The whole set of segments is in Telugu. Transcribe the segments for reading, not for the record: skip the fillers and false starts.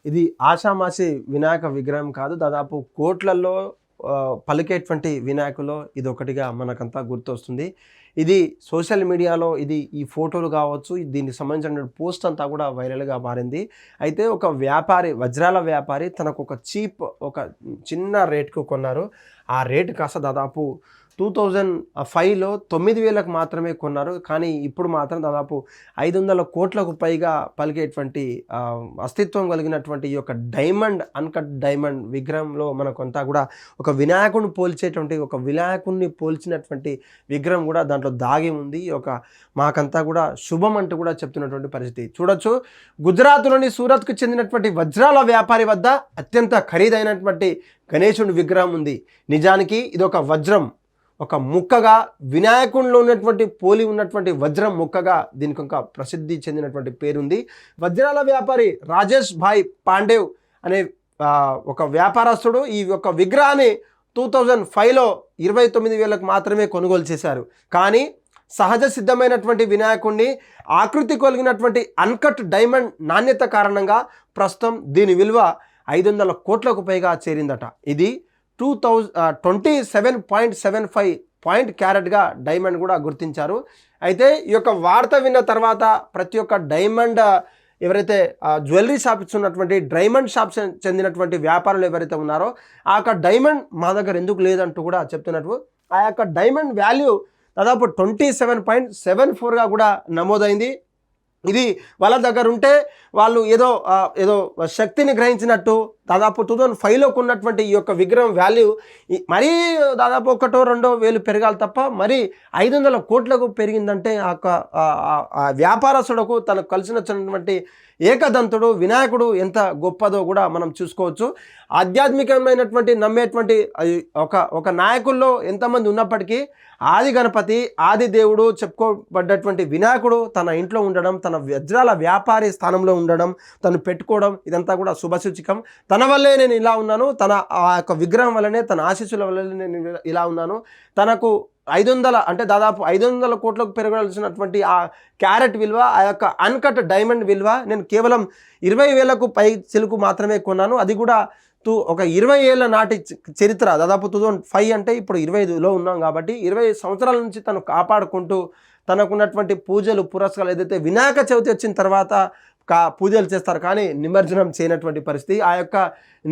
ఇది ఆషామాషి వినాయక విగ్రహం కాదు. దాదాపు కోట్లలో పలికేటువంటి వినాయకులో ఇది ఒకటిగా మనకంతా గుర్తొస్తుంది. ఇది సోషల్ మీడియాలో ఈ ఫోటోలు కావచ్చు, దీనికి సంబంధించిన పోస్ట్ అంతా కూడా వైరల్గా మారింది. అయితే ఒక వ్యాపారి, వజ్రాల వ్యాపారి తనకు ఒక చిన్న రేట్కు కొన్నారు. ఆ రేటు కాస్త దాదాపు 2005లో 9,000కు మాత్రమే కొన్నారు. కానీ ఇప్పుడు మాత్రం దాదాపు 500 కోట్లకు పైగా పలికేటువంటి అస్తిత్వం కలిగినటువంటి ఈ యొక్క డైమండ్, అన్కట్ డైమండ్ విగ్రహంలో మనకంతా కూడా ఒక వినాయకుడిని పోల్చినటువంటి విగ్రహం కూడా దాంట్లో దాగి ఉంది. మాకంతా కూడా శుభం అంటూ కూడా చెప్తున్నటువంటి పరిస్థితి చూడొచ్చు. గుజరాత్లోని సూరత్కు చెందినటువంటి వజ్రాల వ్యాపారి వద్ద అత్యంత ఖరీదైనటువంటి గణేశుడి విగ్రహం ఉంది. నిజానికి ఇది ఒక వజ్రం, ఒక ముక్కగా వినాయకుడిలో పోలి ఉన్నటువంటి వజ్రం ముక్కగా దీనికి ఒక ప్రసిద్ధి చెందినటువంటి పేరుంది. వజ్రాల వ్యాపారి రాజేష్ భాయ్ పాండేవ్ అనే ఒక వ్యాపారస్తుడు ఈ యొక్క విగ్రహాన్ని 2005లో 29,000కు మాత్రమే కొనుగోలు చేశారు. కానీ సహజ సిద్ధమైనటువంటి వినాయకుడిని ఆకృతి కలిగినటువంటి అన్కట్ డైమండ్ నాణ్యత కారణంగా ప్రస్తుతం దీని విలువ 500 కోట్లకు పైగా చేరిందట. ఇది 27.75 క్యారెట్గా డైమండ్ కూడా గుర్తించారు. అయితే ఈ యొక్క వార్త విన్న తర్వాత ప్రతి ఒక్క డైమండ్ ఎవరైతే జ్యువెలరీ షాప్స్ ఉన్నటువంటి డైమండ్ షాప్స్ చెందినటువంటి వ్యాపారులు ఎవరైతే ఉన్నారో ఆ యొక్క డైమండ్ మా దగ్గర ఎందుకు లేదంటూ కూడా చెప్తున్నట్టు ఆ యొక్క డైమండ్ వాల్యూ దాదాపు 27.74గా కూడా నమోదైంది. ఇది వాళ్ళ దగ్గర ఉంటే వాళ్ళు ఏదో శక్తిని గ్రహించినట్టు దాదాపు 2005లో కొన్నటువంటి ఈ యొక్క విగ్రహం వాల్యూ మరీ దాదాపు 1-2 పెరగాలి తప్ప మరి 500 కోట్లకు పెరిగిందంటే ఆ వ్యాపారస్తుడకు తనకు కలిసినటువంటి ఏకదంతుడు వినాయకుడు ఎంత గొప్పదో కూడా మనం చూసుకోవచ్చు. ఆధ్యాత్మికమైనటువంటి నమ్మేటువంటి ఒక నాయకుల్లో ఎంతమంది ఉన్నప్పటికీ ఆది గణపతి, ఆది దేవుడు చెప్పుకోబడ్డటువంటి వినాయకుడు తన ఇంట్లో ఉండడం, తన వజ్రాల వ్యాపారి స్థానంలో ఉండడం, తను పెట్టుకోవడం ఇదంతా కూడా శుభసూచకం. తన వల్లే నేను ఇలా ఉన్నాను, తన ఆ యొక్క విగ్రహం వల్లనే, తన ఆశీస్సుల వల్లనే నేను ఇలా ఉన్నాను. తనకు 500 అంటే దాదాపు 500 కోట్లకు పెరగాల్సినటువంటి ఆ క్యారెట్ విలువ, ఆ యొక్క అన్కట్ డైమండ్ విలువ నేను కేవలం 20,000కు పై చిలుకు మాత్రమే కొన్నాను. అది కూడా ఒక 20 ఏళ్ళ నాటి చరిత్ర. దాదాపు 2005 అంటే ఇప్పుడు 25లో ఉన్నాం కాబట్టి 20 సంవత్సరాల నుంచి తను కాపాడుకుంటూ తనకున్నటువంటి పూజలు పురస్కారాలు ఏదైతే వినాయక చవితి వచ్చిన తర్వాత పూజలు చేస్తారు కానీ నిమజ్జనం చేయనటువంటి పరిస్థితి. ఆ యొక్క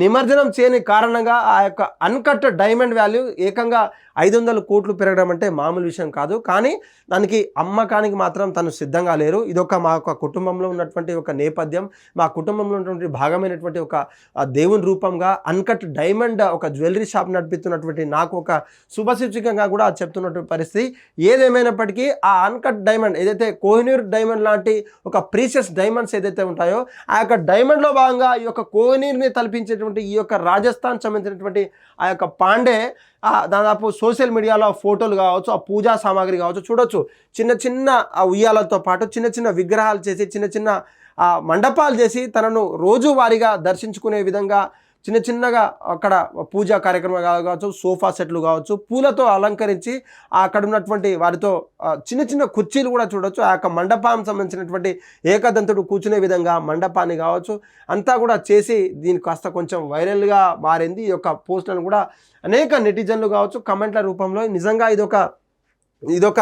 నిమజ్జనం చేయని కారణంగా ఆ యొక్క అన్కట్ డైమండ్ వాల్యూ ఏకంగా 500 కోట్లు పెరగడం అంటే మామూలు విషయం కాదు. కానీ దానికి అమ్మకానికి మాత్రం తను సిద్ధంగా లేరు. ఇదొక మా యొక్క కుటుంబంలో ఉన్నటువంటి ఒక నేపథ్యం, మా కుటుంబంలో ఉన్నటువంటి భాగమైనటువంటి ఒక దేవుని రూపంగా అన్కట్ డైమండ్ ఒక జ్యువెలరీ షాప్ నడిపిస్తున్నటువంటి నాకు ఒక శుభసూచకంగా కూడా చెప్తున్నటువంటి పరిస్థితి. ఏదేమైనప్పటికీ ఆ అన్కట్ డైమండ్ ఏదైతే కోహినూర్ డైమండ్ లాంటి ఒక ప్రీషియస్ డైమండ్స్ ఏదైతే ఉంటాయో ఆ యొక్క డైమండ్లో భాగంగా ఈ యొక్క కోహినూర్ని తలపించేటువంటి ఈ యొక్క రాజస్థాన్ సంబంధించినటువంటి ఆ యొక్క పాండే దాదాపు సోషల్ మీడియాలో ఫోటోలు కావచ్చు, ఆ పూజా సామాగ్రి కావచ్చు చూడొచ్చు. చిన్న ఉయ్యాలతో పాటు చిన్న విగ్రహాలు చేసి చిన్న మండపాలు చేసి తనను రోజువారీగా దర్శించుకునే విధంగా చిన్నగా అక్కడ పూజా కార్యక్రమాలు కావచ్చు, సోఫా సెట్లు కావచ్చు, పూలతో అలంకరించి అక్కడ ఉన్నటువంటి వారితో చిన్న కుర్చీలు కూడా చూడవచ్చు. ఆ యొక్క మండపానికి సంబంధించినటువంటి ఏకదంతుడు కూర్చునే విధంగా మండపాన్ని కావచ్చు అంతా కూడా చేసి దీనికి కాస్త కొంచెం వైరల్గా మారింది. ఈ యొక్క పోస్టులను కూడా అనేక నెటిజన్లు కావచ్చు కమెంట్ల రూపంలో నిజంగా ఇదొక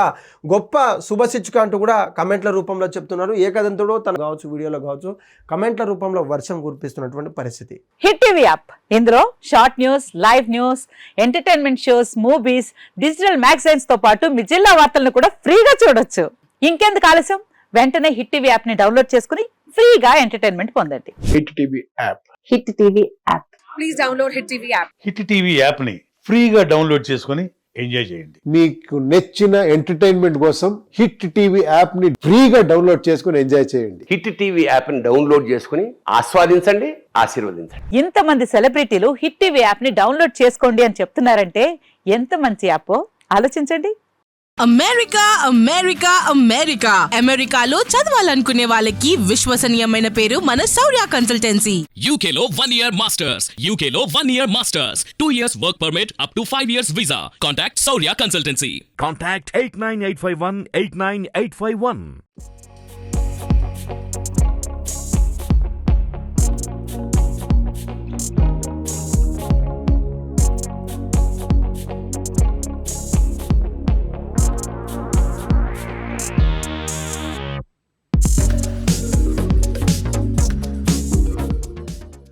గొప్ప శుభశిక్షక అంటూ కూడా కమెంట్ల రూపంలో చెప్తున్నారు. ఏకదంతుడు తను కావచ్చు వీడియోలో కావచ్చు కమెంట్ల రూపంలో వర్షం కురిపిస్తున్నటువంటి పరిస్థితి. హిట్ టీవీ యాప్ ఇందులో short news, live news, entertainment shows, movies, digital magazines తో పాటు మీ జిల్లా వార్తలను కూడా ఫ్రీగా చూడొచ్చు. ఇంకెందుకు ఆలస్యం, వెంటనే హిట్ టీవీ యాప్ ని డౌన్లోడ్ చేసుకుని ఫ్రీగా ఎంటర్టైన్మెంట్ పొందండి. Hit TV app. Hit TV app. Please download hit TV app. Hit TV app ని ఫ్రీగా డౌన్లోడ్ చేసుకుని ఎంజాయ్ చేయండి. మీకు నచ్చిన ఎంటర్టైన్మెంట్ కోసం హిట్ టీవీ యాప్ ని ఫ్రీగా డౌన్లోడ్ చేసుకుని ఎంజాయ్ చేయండి. హిట్ టీవీ యాప్ ని డౌన్లోడ్ చేసుకుని ఆస్వాదించండి, ఆశీర్వదించండి. ఇంతమంది సెలబ్రిటీలు హిట్ టీవీ యాప్ ని డౌన్లోడ్ చేసుకోండి అని చెప్తున్నారంటే ఎంత మంచి యాప్ ఆలోచించండి. అమెరికాలో చదవాలనుకునే వాళ్ళకి విశ్వసనీయమైన పేరు మన శౌర్య కన్సల్టెన్సీ. UK లో 1 year masters, UK లో 1 year masters, 2 years work permit up to 5 years visa. Contact Saurya Consultancy. Contact 89851 89851.